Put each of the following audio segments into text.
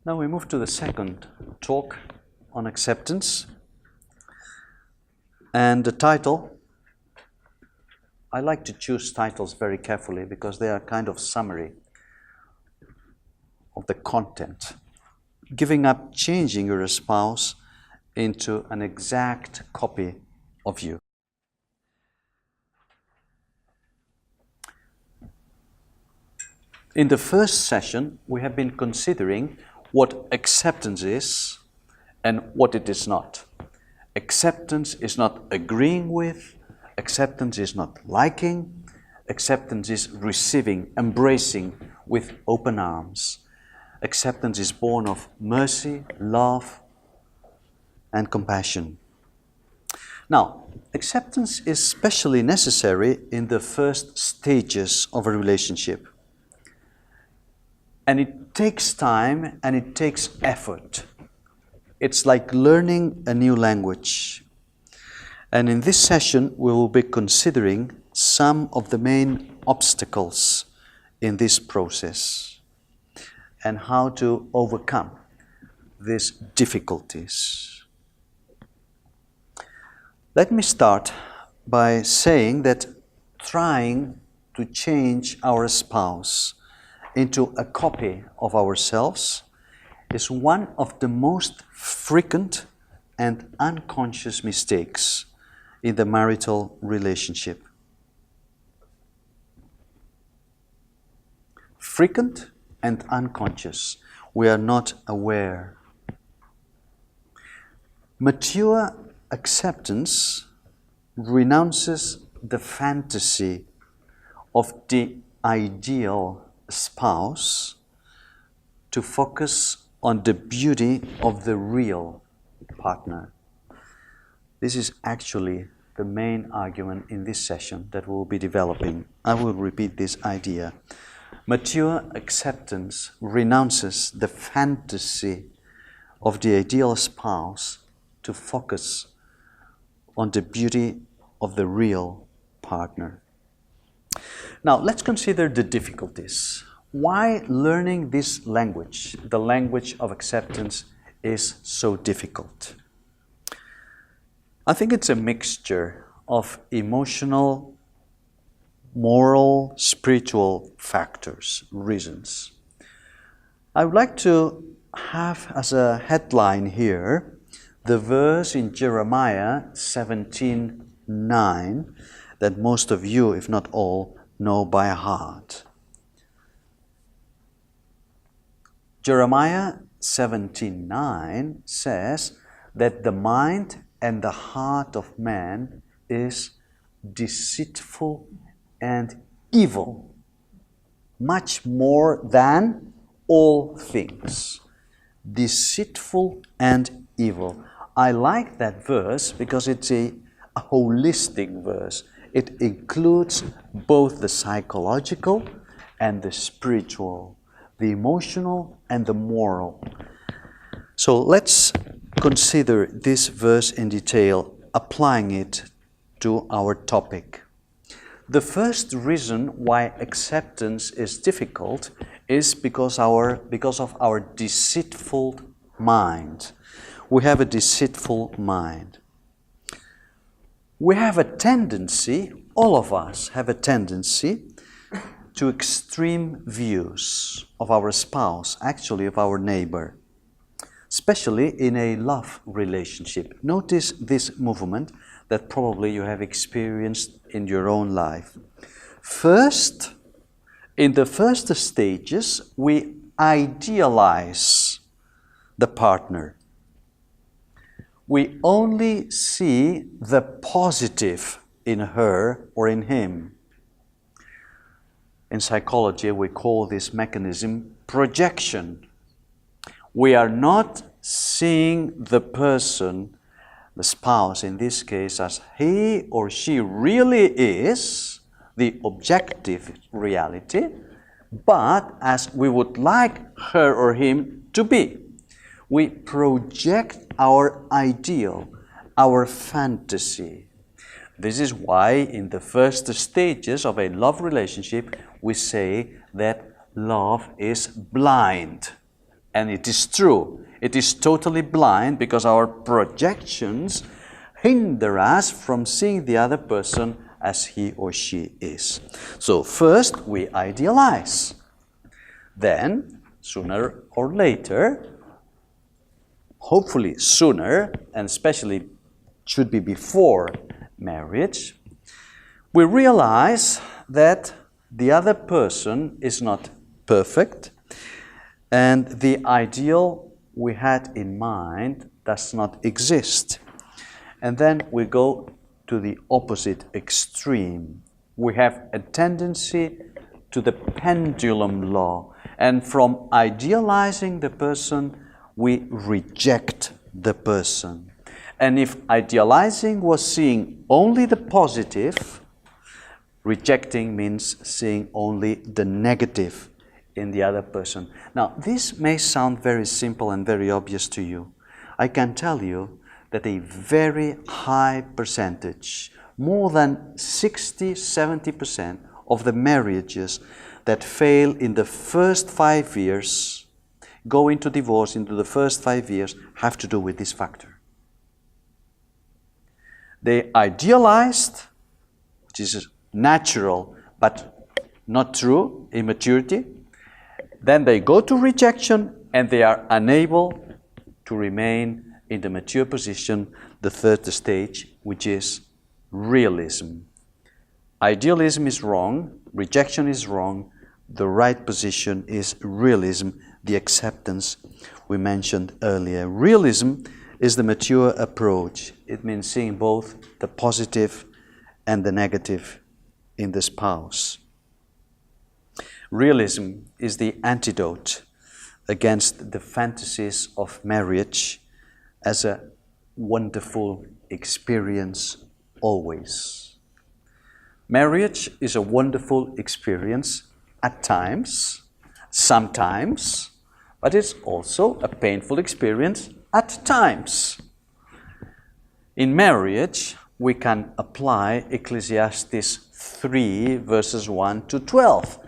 Now we move to the second talk on acceptance. And the title, I like to choose titles very carefully because they are kind of summary of the content. Giving up changing your spouse into an exact copy of you. In the first session, we have been considering what acceptance is and what it is not. Acceptance is not agreeing with, acceptance is not liking, acceptance is receiving, embracing with open arms. Acceptance is born of mercy, love, and compassion. Now, acceptance is especially necessary in the first stages of a relationship. And it takes time and it takes effort. It's like learning a new language. And in this session, we will be considering some of the main obstacles in this process and how to overcome these difficulties. Let me start by saying that trying to change our spouse into a copy of ourselves is one of the most frequent and unconscious mistakes in the marital relationship. Frequent and unconscious. We are not aware. Mature acceptance renounces the fantasy of the ideal spouse to focus on the beauty of the real partner. This is actually the main argument in this session that we'll be developing. I will repeat this idea. Mature acceptance renounces the fantasy of the ideal spouse to focus on the beauty of the real partner. Now, let's consider the difficulties. Why learning this language, the language of acceptance, is so difficult? I think it's a mixture of emotional, moral, spiritual factors, reasons. I would like to have as a headline here the verse in Jeremiah 17:9 that most of you, if not all, know by heart. Jeremiah 17:9 says that the mind and the heart of man is deceitful and evil, much more than all things. Deceitful and evil. I like that verse because it's a holistic verse. It includes both the psychological and the spiritual, the emotional and the moral. So let's consider this verse in detail, applying it to our topic. The first reason why acceptance is difficult is because of our deceitful mind. We have a deceitful mind. We have a tendency, all of us have a tendency, to extreme views of our spouse, actually of our neighbor, especially in a love relationship. Notice this movement that probably you have experienced in your own life. First, in the first stages, we idealize the partner. We only see the positive in her or in him. In psychology, we call this mechanism projection. We are not seeing the person, the spouse in this case, as he or she really is, the objective reality, but as we would like her or him to be. We project our ideal, our fantasy. This is why in the first stages of a love relationship, we say that love is blind. And it is true. It is totally blind because our projections hinder us from seeing the other person as he or she is. So first we idealize. Then, sooner or later, hopefully sooner, and especially should be before marriage, we realize that the other person is not perfect and the ideal we had in mind does not exist. And then we go to the opposite extreme. We have a tendency to the pendulum law, and from idealizing the person, we reject the person. And if idealizing was seeing only the positive, rejecting means seeing only the negative in the other person. Now, this may sound very simple and very obvious to you. I can tell you that a very high percentage, more than 60-70% of the marriages that fail in the first 5 years, go into divorce into the first 5 years, have to do with this factor. They idealized, which is natural but not true, immaturity. Then they go to rejection and they are unable to remain in the mature position, the third stage, which is realism. Idealism is wrong, rejection is wrong, the right position is realism, the acceptance we mentioned earlier. Realism is the mature approach. It means seeing both the positive and the negative in the spouse. Realism is the antidote against the fantasies of marriage as a wonderful experience always. Marriage is a wonderful experience at times, sometimes, but it's also a painful experience at times. In marriage, we can apply Ecclesiastes 3 verses 1 to 12.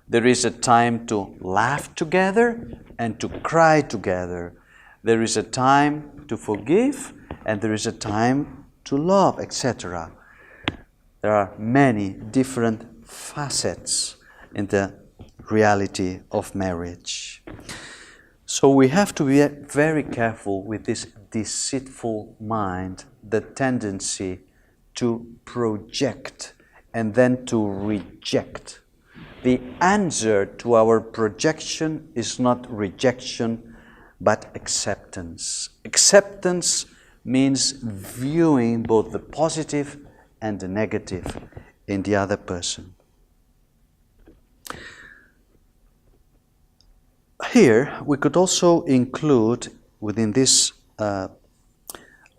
There is a time to laugh together and to cry together. There is a time to forgive and there is a time to love, etc. There are many different facets in the reality of marriage. So we have to be very careful with this deceitful mind, the tendency to project and then to reject. The answer to our projection is not rejection, but acceptance. Acceptance means viewing both the positive and the negative in the other person. Here, we could also include within this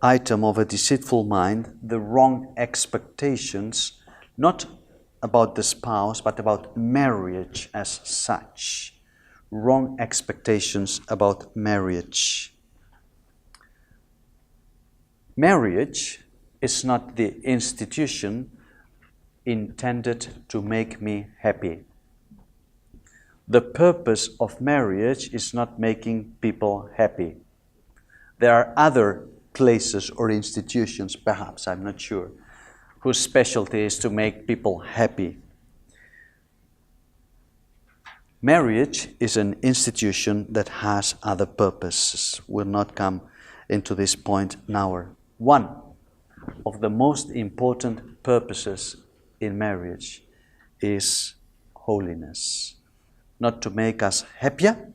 item of a deceitful mind the wrong expectations, not about the spouse, but about marriage as such. Wrong expectations about marriage. Marriage is not the institution intended to make me happy. The purpose of marriage is not making people happy. There are other places or institutions, perhaps, I'm not sure, whose specialty is to make people happy. Marriage is an institution that has other purposes. We'll not come into this point now. One of the most important purposes in marriage is holiness. Not to make us happier,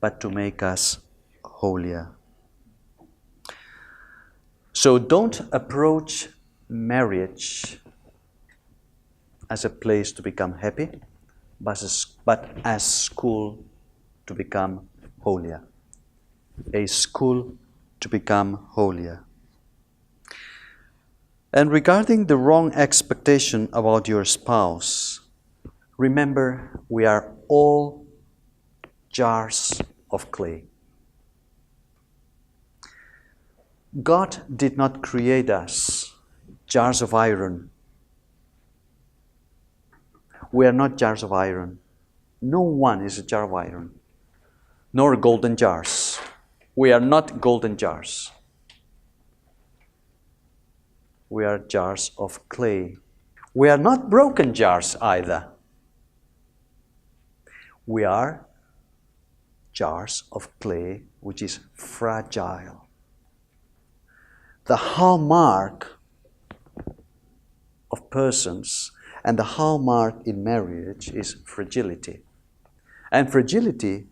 but to make us holier. So don't approach marriage as a place to become happy, but as school to become holier. A school to become holier. And regarding the wrong expectation about your spouse, remember we are all jars of clay. God did not create us jars of iron. We are not jars of iron. No one is a jar of iron. nor golden jars. We are not golden jars. We are jars of clay. We are not broken jars either. We are jars of clay which is fragile. The hallmark of persons and the hallmark in marriage is fragility. And fragility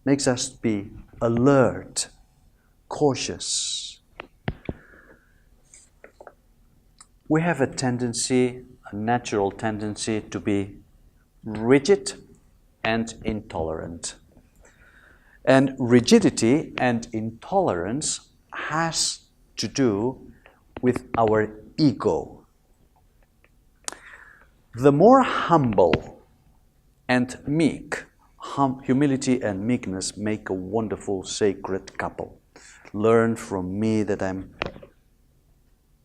makes us be alert, cautious. We have a natural tendency to be rigid and intolerant. And rigidity and intolerance has to do with our ego. The more humble and meek, humility and meekness make a wonderful sacred couple. Learn from me that I'm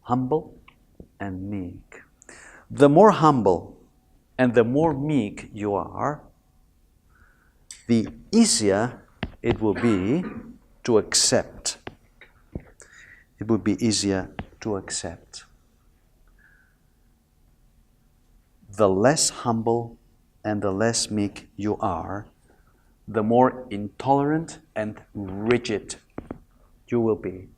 humble and meek. The more humble and the more meek you are, the easier it will be to accept. It will be easier to accept. The less humble and the less meek you are, the more intolerant and rigid you will be.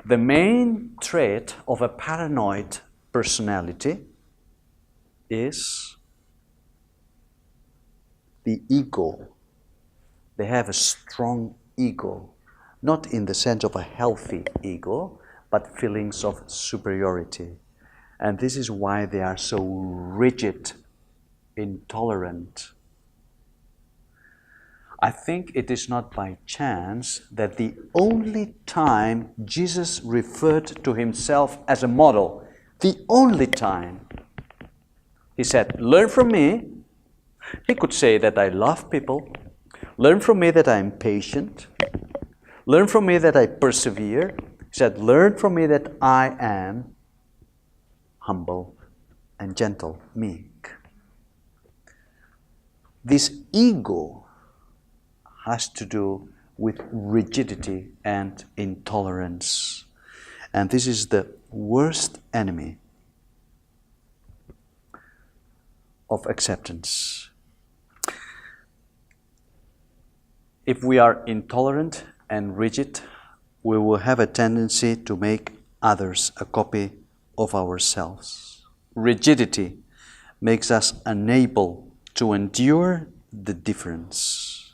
The main trait of a paranoid personality is the ego. They have a strong ego, not in the sense of a healthy ego, but feelings of superiority. And this is why they are so rigid, intolerant. I think it is not by chance that the only time Jesus referred to himself as a model, the only time, he said, learn from me. He could say that I love people. Learn from me that I am patient. Learn from me that I persevere. He said, learn from me that I am humble and gentle, meek. This ego has to do with rigidity and intolerance. And this is the worst enemy of acceptance. If we are intolerant and rigid, we will have a tendency to make others a copy of ourselves. Rigidity makes us unable to endure the difference.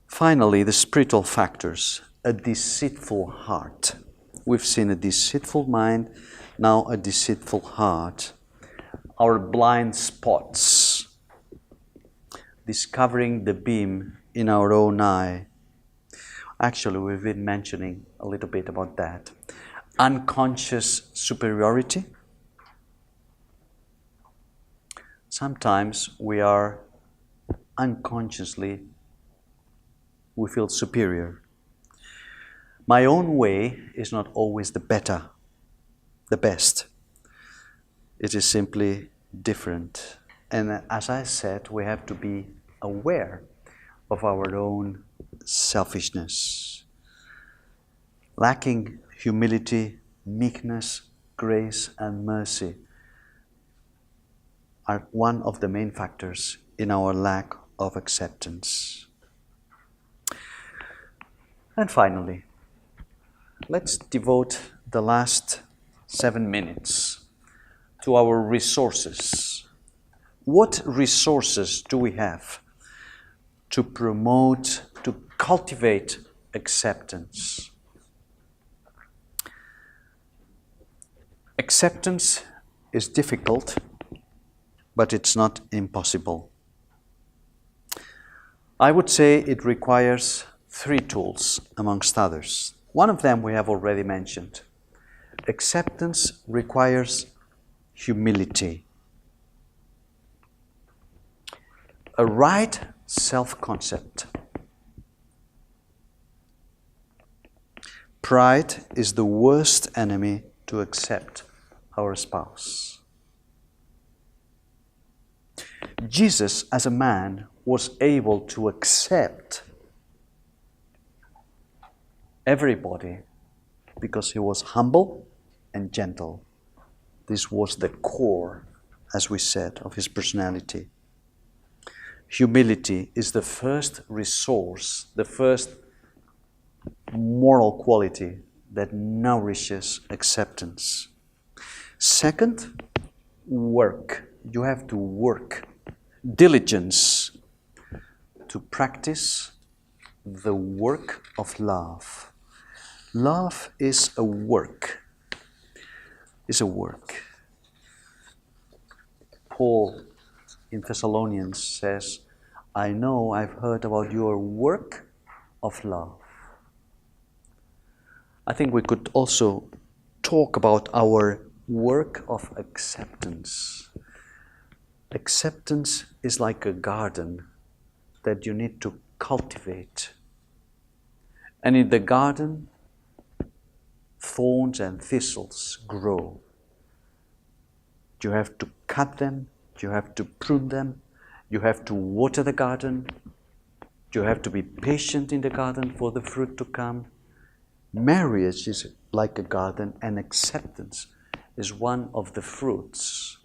Finally, the spiritual factors. A deceitful heart. We've seen a deceitful mind, now a deceitful heart. Our blind spots. Discovering the beam in our own eye. Actually, we've been mentioning a little bit about that. Unconscious superiority. Sometimes we are unconsciously, we feel superior. My own way is not always the better, the best. It is simply different. And as I said, we have to be aware of our own selfishness. Lacking humility, meekness, grace, and mercy are one of the main factors in our lack of acceptance. And finally, let's devote the last 7 minutes to our resources. What resources do we have to promote, to cultivate acceptance? Acceptance is difficult, but it's not impossible. I would say it requires 3 tools, amongst others. One of them we have already mentioned. Acceptance requires humility. A right self-concept. Pride is the worst enemy to accept our spouse. Jesus, as a man, was able to accept everybody because he was humble and gentle. This was the core, as we said, of his personality. Humility is the first resource, the first moral quality that nourishes acceptance. Second, work. You have to work. Diligence to practice the work of love. Love is a work. Is a work. Paul in Thessalonians says, I know I've heard about your work of love. I think we could also talk about our work of acceptance. Acceptance is like a garden that you need to cultivate. And in the garden, thorns and thistles grow. You have to cut them, you have to prune them, you have to water the garden, you have to be patient in the garden for the fruit to come. Marriage is like a garden, and acceptance is one of the fruits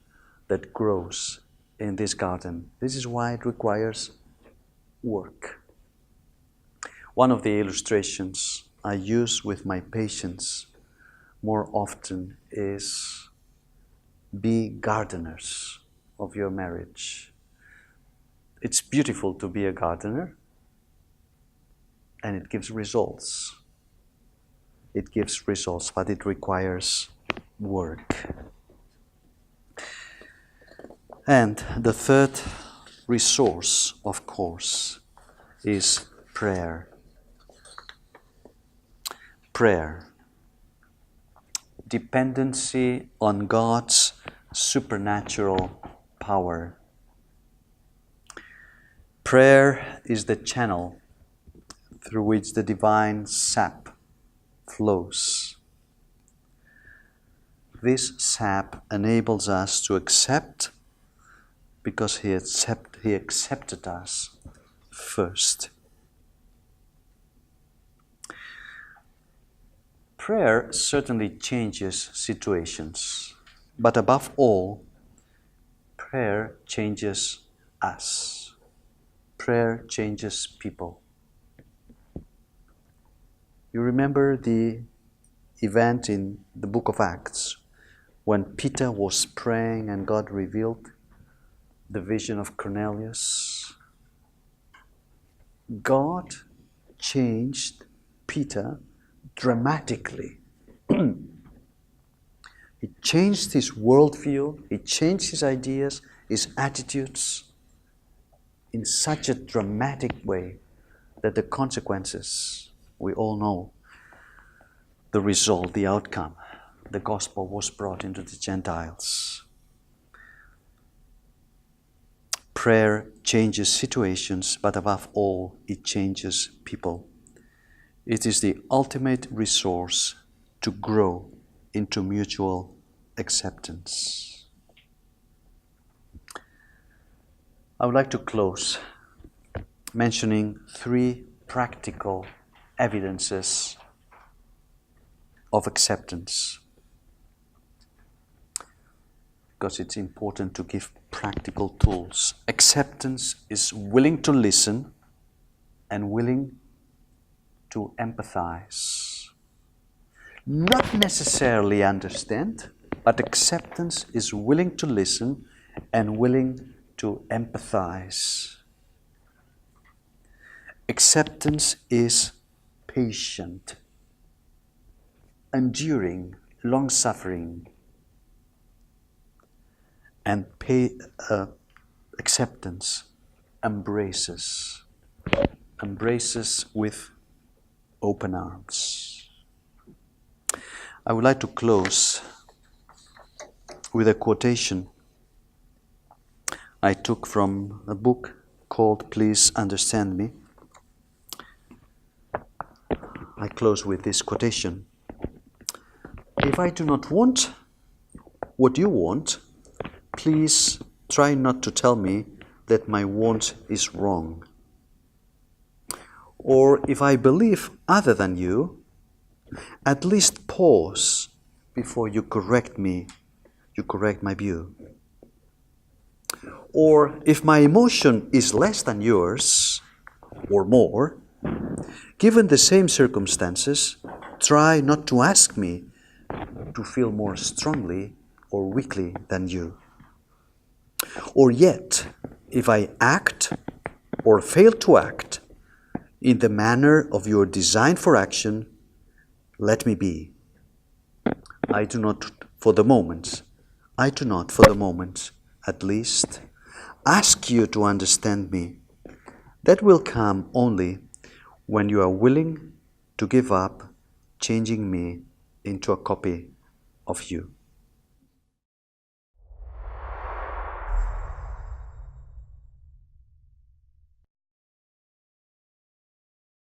that grows in this garden. This is why it requires work. One of the illustrations I use with my patients more often is be gardeners of your marriage. It's beautiful to be a gardener, and it gives results. It gives results, but it requires work. And the third resource, of course, is prayer. Prayer. Dependency on God's supernatural power. Prayer is the channel through which the divine sap flows. This sap enables us to accept because He accepted us first. Prayer certainly changes situations, but above all, prayer changes us. Prayer changes people. You remember the event in the book of Acts when Peter was praying and God revealed the vision of Cornelius? God changed Peter dramatically. He changed his worldview, he changed his ideas, his attitudes in such a dramatic way that the consequences, we all know, the result, the outcome, the gospel was brought into the Gentiles. Prayer changes situations, but above all, it changes people. It is the ultimate resource to grow into mutual acceptance. I would like to close mentioning 3 practical evidences of acceptance, because it's important to give practical tools. Acceptance is willing to listen and willing to empathize. Not necessarily understand, but acceptance is willing to listen and willing to empathize. Acceptance is patient, enduring, long-suffering, and acceptance embraces with open arms. I would like to close with a quotation I took from a book called Please Understand Me. I close with this quotation. If I do not want what you want, please try not to tell me that my want is wrong. Or if I believe other than you, at least pause before you correct me, you correct my view. Or if my emotion is less than yours, or more, given the same circumstances, try not to ask me to feel more strongly or weakly than you. Or yet, if I act or fail to act in the manner of your design for action, let me be. I do not for the moment, at least, ask you to understand me. That will come only when you are willing to give up changing me into a copy of you.